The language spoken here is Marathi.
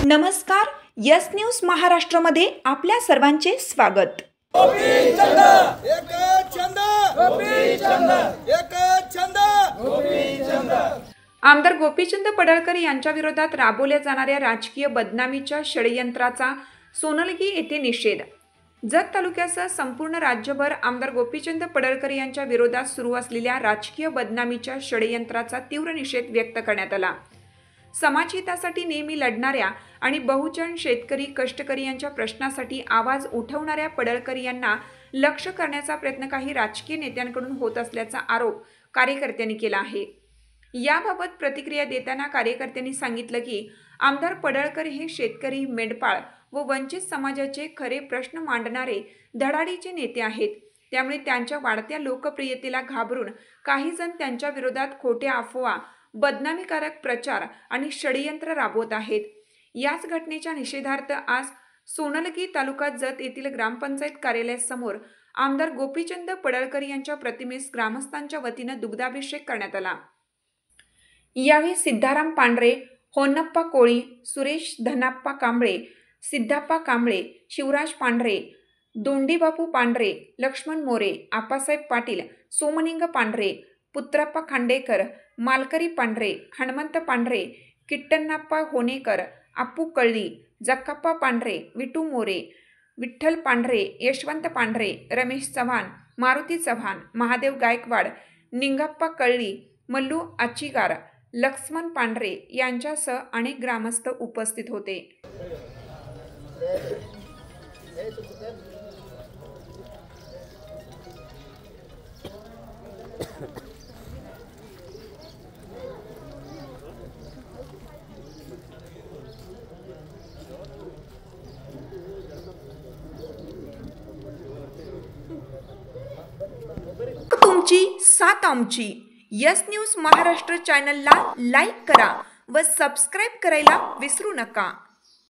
नमस्कार, यस न्यूज महाराष्ट्रमध्ये आपल्या सर्वांचे स्वागत। आमदार गोपीचंद पडळकर यांच्या विरोधात राबवल्या जाणाऱ्या राजकीय बदनामीच्या षडयंत्राचा सोनलगी येथे निषेध। जत तालुक्यासह संपूर्ण राज्यभर आमदार गोपीचंद पडळकर यांच्या विरोधात सुरू असलेल्या राजकीय बदनामीच्या षडयंत्राचा तीव्र निषेध व्यक्त करण्यात आला। समाजहितासाठी नेहमी लढणाऱ्या आणि बहुजन शेतकरी कष्टकरी यांच्या प्रश्नासाठी आवाज उठवणाऱ्या पडळकर यांना लक्ष्य करण्याचा प्रयत्न काही राजकीय नेत्यांकडून होत असल्याचा आरोप कार्यकर्त्यांनी केला आहे। याबाबत प्रतिक्रिया देताना कार्यकर्त्यांनी सांगितलं की आमदार पडळकर हे शेतकरी, मेंढपाळ व वंचित समाजाचे खरे प्रश्न मांडणारे धडाडीचे नेते आहेत। त्यामुळे त्यांच्या वाढत्या लोकप्रियतेला घाबरून काही जण त्यांच्या विरोधात खोट्या अफवा, बदनामीकारक प्रचार आणि षडयंत्र राबवत आहेत। याच घटनेच्या निषेधार्थ आज सोनलगी तालुका जत येथील ग्रामपंचायत कार्यालयासमोर आमदार गोपीचंद पडळकर यांच्या प्रतिमेस ग्रामस्थांच्या वतीने दुग्धाभिषेक करण्यात आला। यावेळी सिद्धाराम पांढरे, होन्नप्पा कोळी, सुरेश धनाप्पा कांबळे, सिद्धाप्पा कांबळे, शिवराज पांढरे, दोंडीबापू पांढरे, लक्ष्मण मोरे, आप्पासाहेब पाटील, सोमलिंग पांढरे, पुत्रप्पा खांडेकर, मालकरी पांढरे, हनुमंत पांढरे, किट्टन्नाप्पा होनेकर, अप्पू कळली, जक्काप्पा पांढरे, विटू मोरे, विठ्ठल पांढरे, यशवंत पांढरे, रमेश चव्हाण, मारुती चव्हाण, महादेव गायकवाड, निंगप्पा कळली, मल्लू आचिगार, लक्ष्मण पांढरे यांच्यासह अनेक ग्रामस्थ उपस्थित होते। तुमची साथ आमची। यस न्यूज महाराष्ट्र चॅनलला लाईक करा व सबस्क्राईब करायला विसरू नका।